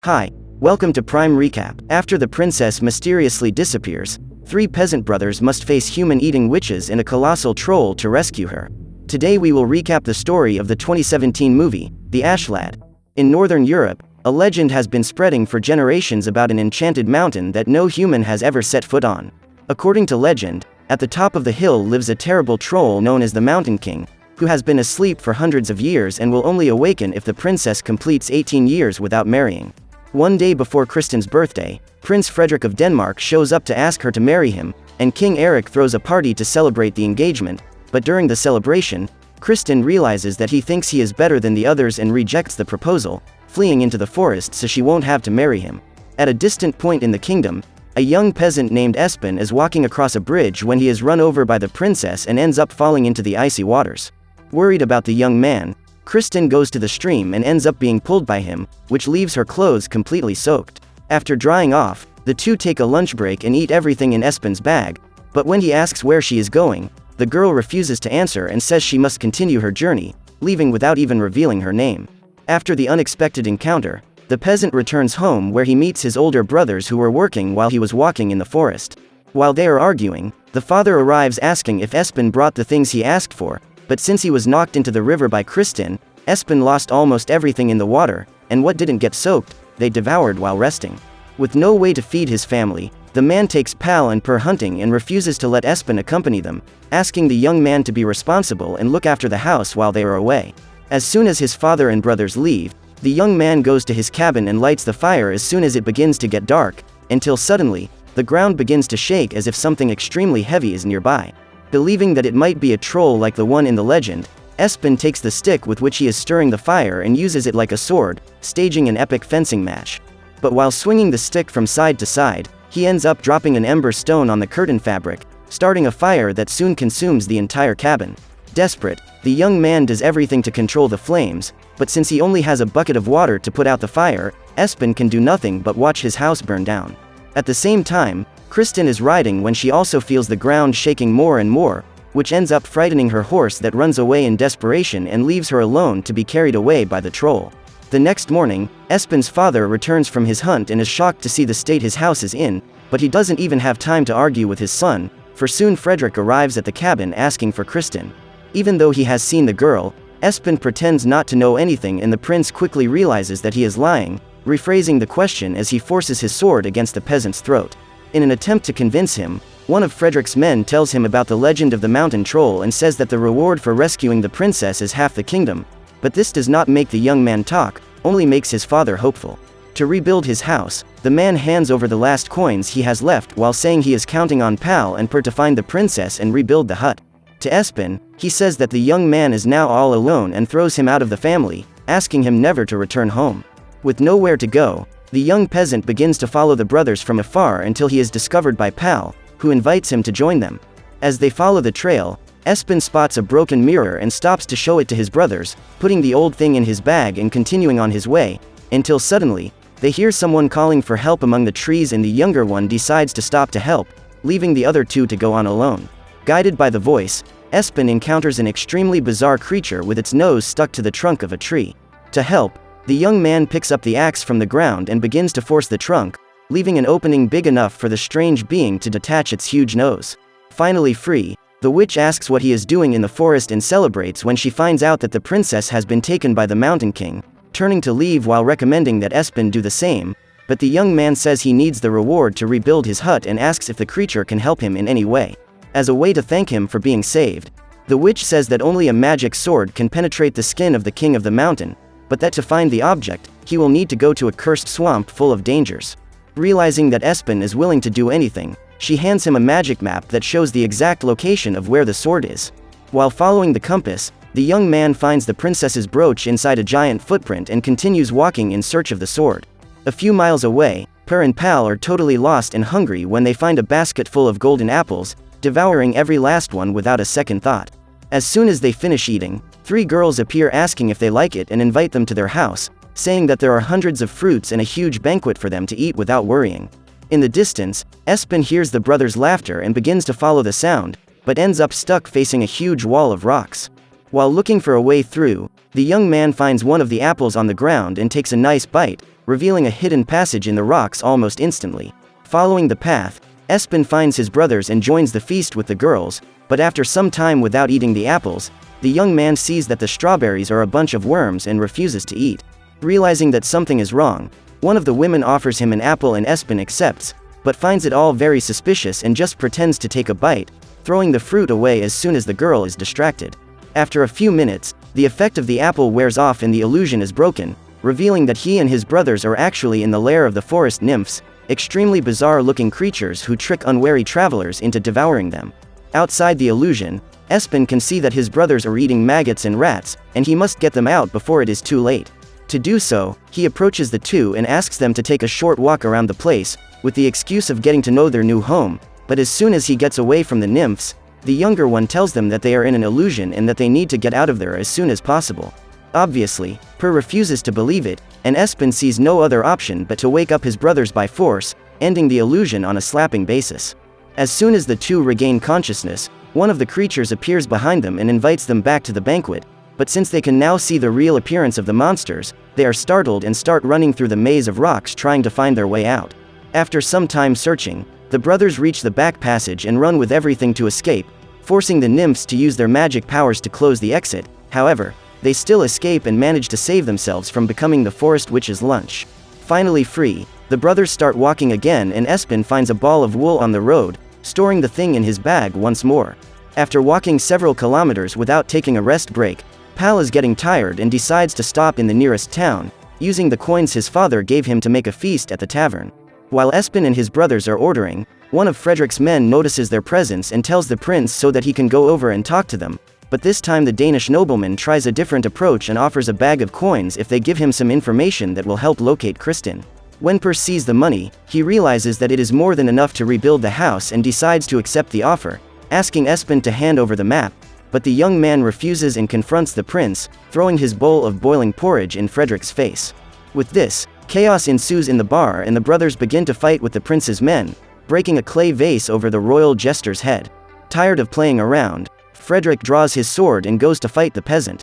Hi, welcome to Prime Recap. After the princess mysteriously disappears, three peasant brothers must face human-eating witches and a colossal troll to rescue her. Today we will recap the story of the 2017 movie, The Ash Lad. In Northern Europe, a legend has been spreading for generations about an enchanted mountain that no human has ever set foot on. According to legend, at the top of the hill lives a terrible troll known as the Mountain King, who has been asleep for hundreds of years and will only awaken if the princess completes 18 years without marrying. One day before Kristen's birthday, Prince Frederick of Denmark shows up to ask her to marry him, and King Eric throws a party to celebrate the engagement, but during the celebration, Kristen realizes that he thinks he is better than the others and rejects the proposal, fleeing into the forest so she won't have to marry him. At a distant point in the kingdom, a young peasant named Espen is walking across a bridge when he is run over by the princess and ends up falling into the icy waters. Worried about the young man, Kristen goes to the stream and ends up being pulled by him, which leaves her clothes completely soaked. After drying off, the two take a lunch break and eat everything in Espen's bag, but when he asks where she is going, the girl refuses to answer and says she must continue her journey, leaving without even revealing her name. After the unexpected encounter, the peasant returns home where he meets his older brothers who were working while he was walking in the forest. While they are arguing, the father arrives asking if Espen brought the things he asked for, but since he was knocked into the river by Kristen, Espen lost almost everything in the water, and what didn't get soaked, they devoured while resting. With no way to feed his family, the man takes Pal and Per hunting and refuses to let Espen accompany them, asking the young man to be responsible and look after the house while they are away. As soon as his father and brothers leave, the young man goes to his cabin and lights the fire as soon as it begins to get dark, until suddenly, the ground begins to shake as if something extremely heavy is nearby. Believing that it might be a troll like the one in the legend, Espen takes the stick with which he is stirring the fire and uses it like a sword, staging an epic fencing match. But while swinging the stick from side to side, he ends up dropping an ember stone on the curtain fabric, starting a fire that soon consumes the entire cabin. Desperate, the young man does everything to control the flames, but since he only has a bucket of water to put out the fire, Espen can do nothing but watch his house burn down. At the same time, Kristen is riding when she also feels the ground shaking more and more, which ends up frightening her horse that runs away in desperation and leaves her alone to be carried away by the troll. The next morning, Espen's father returns from his hunt and is shocked to see the state his house is in, but he doesn't even have time to argue with his son, for soon Frederick arrives at the cabin asking for Kristen. Even though he has seen the girl, Espen pretends not to know anything and the prince quickly realizes that he is lying, rephrasing the question as he forces his sword against the peasant's throat. In an attempt to convince him, one of Frederick's men tells him about the legend of the mountain troll and says that the reward for rescuing the princess is half the kingdom. But this does not make the young man talk, only makes his father hopeful. To rebuild his house, the man hands over the last coins he has left while saying he is counting on Pal and Per to find the princess and rebuild the hut. To Espen, he says that the young man is now all alone and throws him out of the family, asking him never to return home. With nowhere to go, the young peasant begins to follow the brothers from afar until he is discovered by Pal, who invites him to join them. As they follow the trail, Espen spots a broken mirror and stops to show it to his brothers, putting the old thing in his bag and continuing on his way, until suddenly, they hear someone calling for help among the trees and the younger one decides to stop to help, leaving the other two to go on alone. Guided by the voice, Espen encounters an extremely bizarre creature with its nose stuck to the trunk of a tree. To help, the young man picks up the axe from the ground and begins to force the trunk, leaving an opening big enough for the strange being to detach its huge nose. Finally free, the witch asks what he is doing in the forest and celebrates when she finds out that the princess has been taken by the Mountain King, turning to leave while recommending that Espen do the same, but the young man says he needs the reward to rebuild his hut and asks if the creature can help him in any way. As a way to thank him for being saved, the witch says that only a magic sword can penetrate the skin of the king of the mountain, but that to find the object, he will need to go to a cursed swamp full of dangers. Realizing that Espen is willing to do anything, she hands him a magic map that shows the exact location of where the sword is. While following the compass, the young man finds the princess's brooch inside a giant footprint and continues walking in search of the sword. A few miles away, Per and Pal are totally lost and hungry when they find a basket full of golden apples, devouring every last one without a second thought. As soon as they finish eating, three girls appear asking if they like it and invite them to their house, saying that there are hundreds of fruits and a huge banquet for them to eat without worrying. In the distance, Espen hears the brothers' laughter and begins to follow the sound, but ends up stuck facing a huge wall of rocks. While looking for a way through, the young man finds one of the apples on the ground and takes a nice bite, revealing a hidden passage in the rocks almost instantly. Following the path, Espen finds his brothers and joins the feast with the girls, but after some time without eating the apples, the young man sees that the strawberries are a bunch of worms and refuses to eat. Realizing that something is wrong, one of the women offers him an apple and Espen accepts, but finds it all very suspicious and just pretends to take a bite, throwing the fruit away as soon as the girl is distracted. After a few minutes, the effect of the apple wears off and the illusion is broken, revealing that he and his brothers are actually in the lair of the forest nymphs, extremely bizarre-looking creatures who trick unwary travelers into devouring them. Outside the illusion, Espen can see that his brothers are eating maggots and rats, and he must get them out before it is too late. To do so, he approaches the two and asks them to take a short walk around the place, with the excuse of getting to know their new home, but as soon as he gets away from the nymphs, the younger one tells them that they are in an illusion and that they need to get out of there as soon as possible. Obviously, Per refuses to believe it, and Espen sees no other option but to wake up his brothers by force, ending the illusion on a slapping basis. As soon as the two regain consciousness, one of the creatures appears behind them and invites them back to the banquet, but since they can now see the real appearance of the monsters, they are startled and start running through the maze of rocks trying to find their way out. After some time searching, the brothers reach the back passage and run with everything to escape, forcing the nymphs to use their magic powers to close the exit. However, they still escape and manage to save themselves from becoming the forest witch's lunch. Finally free, the brothers start walking again and Espen finds a ball of wool on the road, storing the thing in his bag once more. After walking several kilometers without taking a rest break, Pal is getting tired and decides to stop in the nearest town, using the coins his father gave him to make a feast at the tavern. While Espen and his brothers are ordering, one of Frederick's men notices their presence and tells the prince so that he can go over and talk to them, but this time the Danish nobleman tries a different approach and offers a bag of coins if they give him some information that will help locate Kristin. When Per sees the money, he realizes that it is more than enough to rebuild the house and decides to accept the offer, asking Espen to hand over the map, but the young man refuses and confronts the prince, throwing his bowl of boiling porridge in Frederick's face. With this, chaos ensues in the bar and the brothers begin to fight with the prince's men, breaking a clay vase over the royal jester's head. Tired of playing around, Frederick draws his sword and goes to fight the peasant,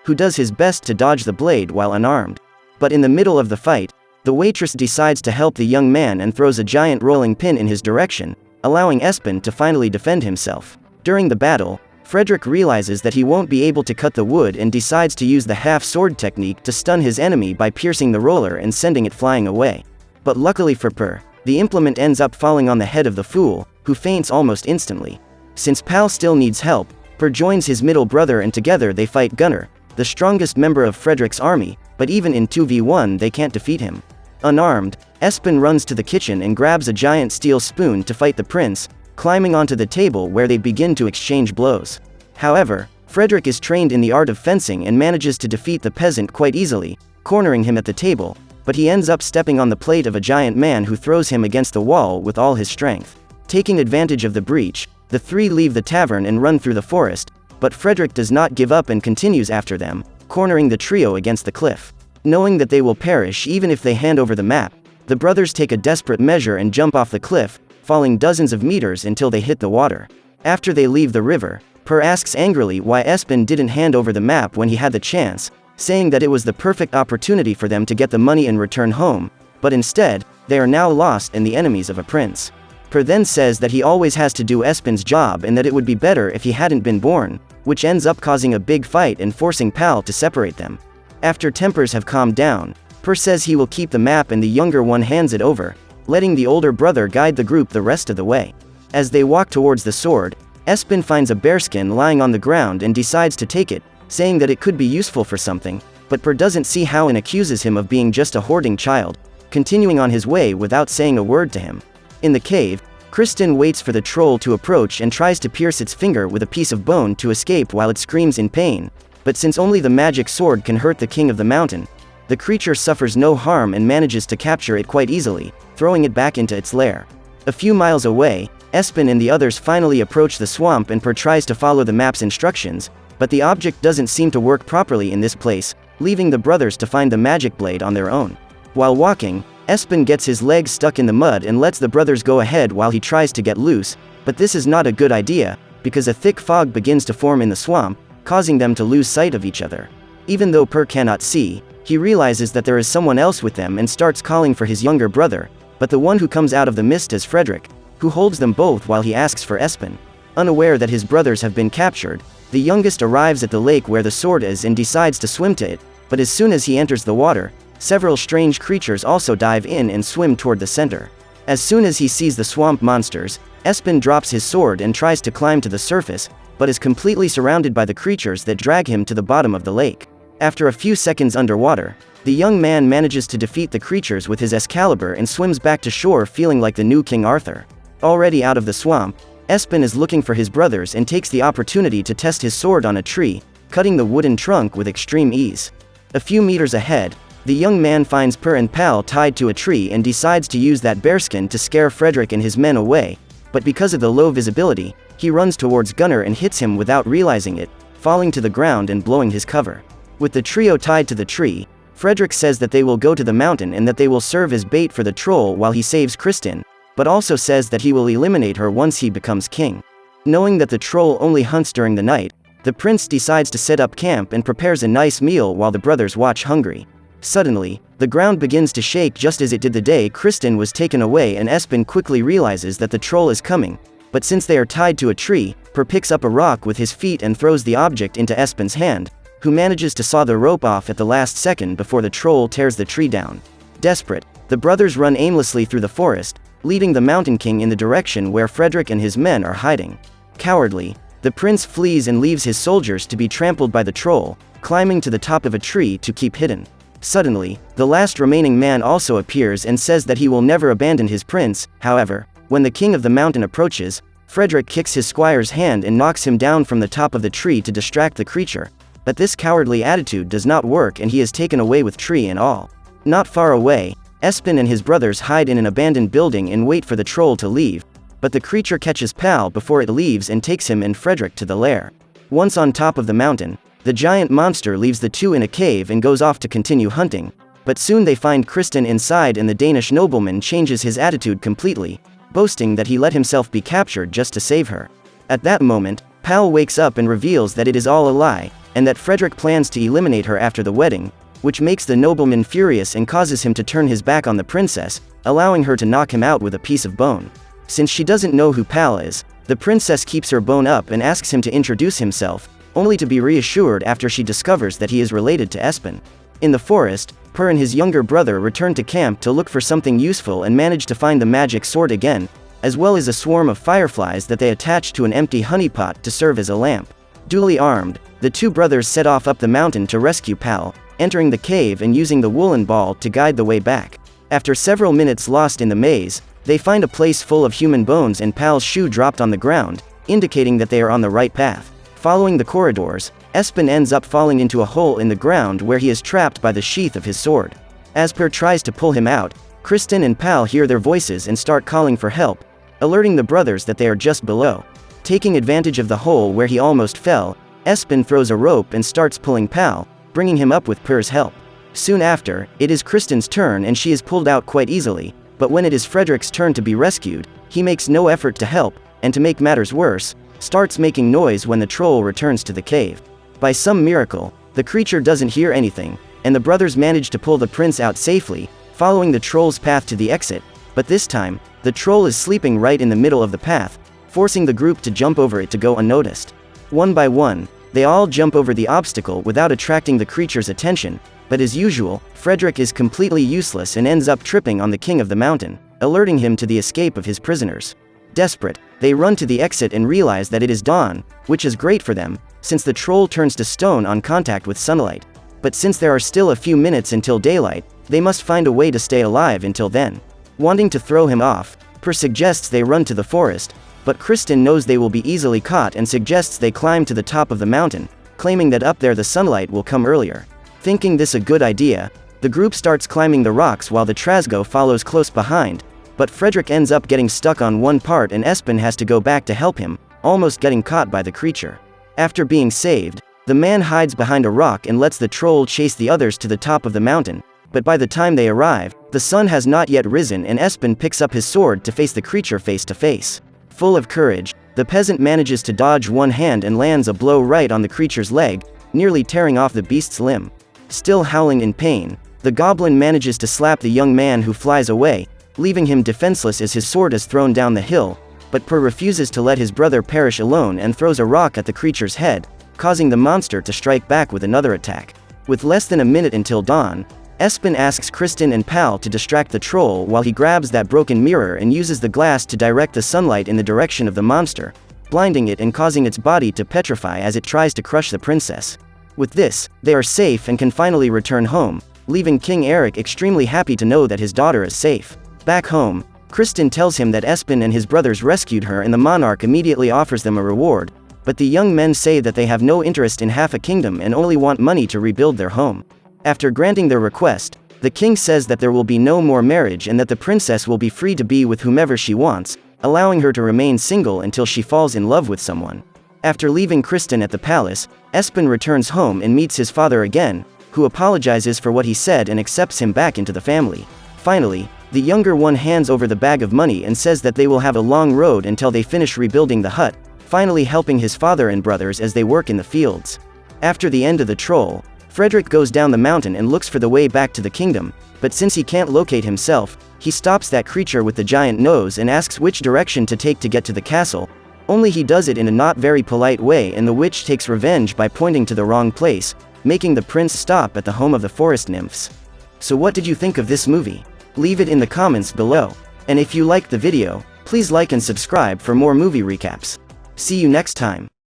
who does his best to dodge the blade while unarmed. But in the middle of the fight, the waitress decides to help the young man and throws a giant rolling pin in his direction, allowing Espen to finally defend himself. During the battle, Frederick realizes that he won't be able to cut the wood and decides to use the half-sword technique to stun his enemy by piercing the roller and sending it flying away. But luckily for Per, the implement ends up falling on the head of the fool, who faints almost instantly. Since Pal still needs help, Per joins his middle brother and together they fight Gunnar, the strongest member of Frederick's army, but even in 2v1 they can't defeat him. Unarmed, Espen runs to the kitchen and grabs a giant steel spoon to fight the prince, climbing onto the table where they begin to exchange blows. However, Frederick is trained in the art of fencing and manages to defeat the peasant quite easily, cornering him at the table, but he ends up stepping on the plate of a giant man who throws him against the wall with all his strength. Taking advantage of the breach, the three leave the tavern and run through the forest, but Frederick does not give up and continues after them, cornering the trio against the cliff. Knowing that they will perish even if they hand over the map, the brothers take a desperate measure and jump off the cliff, falling dozens of meters until they hit the water. After they leave the river, Per asks angrily why Espen didn't hand over the map when he had the chance, saying that it was the perfect opportunity for them to get the money and return home, but instead, they are now lost and the enemies of a prince. Per then says that he always has to do Espen's job and that it would be better if he hadn't been born, which ends up causing a big fight and forcing Pal to separate them. After tempers have calmed down, Per says he will keep the map and the younger one hands it over, letting the older brother guide the group the rest of the way. As they walk towards the sword, Espen finds a bearskin lying on the ground and decides to take it, saying that it could be useful for something, but Per doesn't see how and accuses him of being just a hoarding child, continuing on his way without saying a word to him. In the cave, Kristin waits for the troll to approach and tries to pierce its finger with a piece of bone to escape while it screams in pain, but since only the magic sword can hurt the king of the mountain, the creature suffers no harm and manages to capture it quite easily, throwing it back into its lair. A few miles away, Espen and the others finally approach the swamp and Per tries to follow the map's instructions, but the object doesn't seem to work properly in this place, leaving the brothers to find the magic blade on their own. While walking, Espen gets his legs stuck in the mud and lets the brothers go ahead while he tries to get loose, but this is not a good idea, because a thick fog begins to form in the swamp, causing them to lose sight of each other. Even though Per cannot see, he realizes that there is someone else with them and starts calling for his younger brother, but the one who comes out of the mist is Frederick, who holds them both while he asks for Espen. Unaware that his brothers have been captured, the youngest arrives at the lake where the sword is and decides to swim to it, but as soon as he enters the water, several strange creatures also dive in and swim toward the center. As soon as he sees the swamp monsters, Espen drops his sword and tries to climb to the surface, but is completely surrounded by the creatures that drag him to the bottom of the lake. After a few seconds underwater, the young man manages to defeat the creatures with his Excalibur and swims back to shore feeling like the new King Arthur. Already out of the swamp, Espen is looking for his brothers and takes the opportunity to test his sword on a tree, cutting the wooden trunk with extreme ease. A few meters ahead, the young man finds Per and Pal tied to a tree and decides to use that bearskin to scare Frederick and his men away, but because of the low visibility, he runs towards Gunnar and hits him without realizing it, falling to the ground and blowing his cover. With the trio tied to the tree, Frederick says that they will go to the mountain and that they will serve as bait for the troll while he saves Kristin, but also says that he will eliminate her once he becomes king. Knowing that the troll only hunts during the night, the prince decides to set up camp and prepares a nice meal while the brothers watch hungry. Suddenly, the ground begins to shake just as it did the day Kristin was taken away, and Espen quickly realizes that the troll is coming, but since they are tied to a tree, Per picks up a rock with his feet and throws the object into Espen's hand, who manages to saw the rope off at the last second before the troll tears the tree down. Desperate, the brothers run aimlessly through the forest, leading the Mountain King in the direction where Frederick and his men are hiding. Cowardly, the prince flees and leaves his soldiers to be trampled by the troll, climbing to the top of a tree to keep hidden. Suddenly, the last remaining man also appears and says that he will never abandon his prince. However, when the king of the mountain approaches, Frederick kicks his squire's hand and knocks him down from the top of the tree to distract the creature, but this cowardly attitude does not work and he is taken away with tree and all. Not far away, Espen and his brothers hide in an abandoned building and wait for the troll to leave, but the creature catches Pal before it leaves and takes him and Frederick to the lair. Once on top of the mountain, the giant monster leaves the two in a cave and goes off to continue hunting, but soon they find Kristin inside and the Danish nobleman changes his attitude completely, boasting that he let himself be captured just to save her. At that moment, Pal wakes up and reveals that it is all a lie, and that Frederick plans to eliminate her after the wedding, which makes the nobleman furious and causes him to turn his back on the princess, allowing her to knock him out with a piece of bone. Since she doesn't know who Pal is, the princess keeps her bone up and asks him to introduce himself, only to be reassured after she discovers that he is related to Espen. In the forest, Per and his younger brother return to camp to look for something useful and manage to find the magic sword again, as well as a swarm of fireflies that they attach to an empty honeypot to serve as a lamp. Duly armed, the two brothers set off up the mountain to rescue Pal, entering the cave and using the woolen ball to guide the way back. After several minutes lost in the maze, they find a place full of human bones and Pal's shoe dropped on the ground, indicating that they are on the right path. Following the corridors, Espen ends up falling into a hole in the ground where he is trapped by the sheath of his sword. As Per tries to pull him out, Kristin and Pal hear their voices and start calling for help, alerting the brothers that they are just below. Taking advantage of the hole where he almost fell, Espen throws a rope and starts pulling Pal, bringing him up with Per's help. Soon after, it is Kristin's turn and she is pulled out quite easily, but when it is Frederick's turn to be rescued, he makes no effort to help, and to make matters worse, starts making noise when the troll returns to the cave. By some miracle, the creature doesn't hear anything, and the brothers manage to pull the prince out safely, following the troll's path to the exit, but this time, the troll is sleeping right in the middle of the path, forcing the group to jump over it to go unnoticed. One by one, they all jump over the obstacle without attracting the creature's attention, but as usual, Frederick is completely useless and ends up tripping on the king of the mountain, alerting him to the escape of his prisoners. Desperate, they run to the exit and realize that it is dawn, which is great for them, since the troll turns to stone on contact with sunlight. But since there are still a few minutes until daylight, they must find a way to stay alive until then. Wanting to throw him off, Per suggests they run to the forest, but Kristin knows they will be easily caught and suggests they climb to the top of the mountain, claiming that up there the sunlight will come earlier. Thinking this a good idea, the group starts climbing the rocks while the Trasgo follows close behind, but Frederick ends up getting stuck on one part and Espen has to go back to help him, almost getting caught by the creature. After being saved, the man hides behind a rock and lets the troll chase the others to the top of the mountain, but by the time they arrive, the sun has not yet risen and Espen picks up his sword to face the creature face to face. Full of courage, the peasant manages to dodge one hand and lands a blow right on the creature's leg, nearly tearing off the beast's limb. Still howling in pain, the goblin manages to slap the young man, who flies away, leaving him defenseless as his sword is thrown down the hill, but Per refuses to let his brother perish alone and throws a rock at the creature's head, causing the monster to strike back with another attack. With less than a minute until dawn, Espen asks Kristen and Pal to distract the troll while he grabs that broken mirror and uses the glass to direct the sunlight in the direction of the monster, blinding it and causing its body to petrify as it tries to crush the princess. With this, they are safe and can finally return home, leaving King Eric extremely happy to know that his daughter is safe. Back home, Kristen tells him that Espen and his brothers rescued her, and the monarch immediately offers them a reward, but the young men say that they have no interest in half a kingdom and only want money to rebuild their home. After granting their request, the king says that there will be no more marriage and that the princess will be free to be with whomever she wants, allowing her to remain single until she falls in love with someone. After leaving Kristen at the palace, Espen returns home and meets his father again, who apologizes for what he said and accepts him back into the family. Finally, the younger one hands over the bag of money and says that they will have a long road until they finish rebuilding the hut, finally helping his father and brothers as they work in the fields. After the end of the troll, Frederick goes down the mountain and looks for the way back to the kingdom, but since he can't locate himself, he stops that creature with the giant nose and asks which direction to take to get to the castle, only he does it in a not very polite way, and the witch takes revenge by pointing to the wrong place, making the prince stop at the home of the forest nymphs. So what did you think of this movie? Leave it in the comments below. And if you liked the video, please like and subscribe for more movie recaps. See you next time.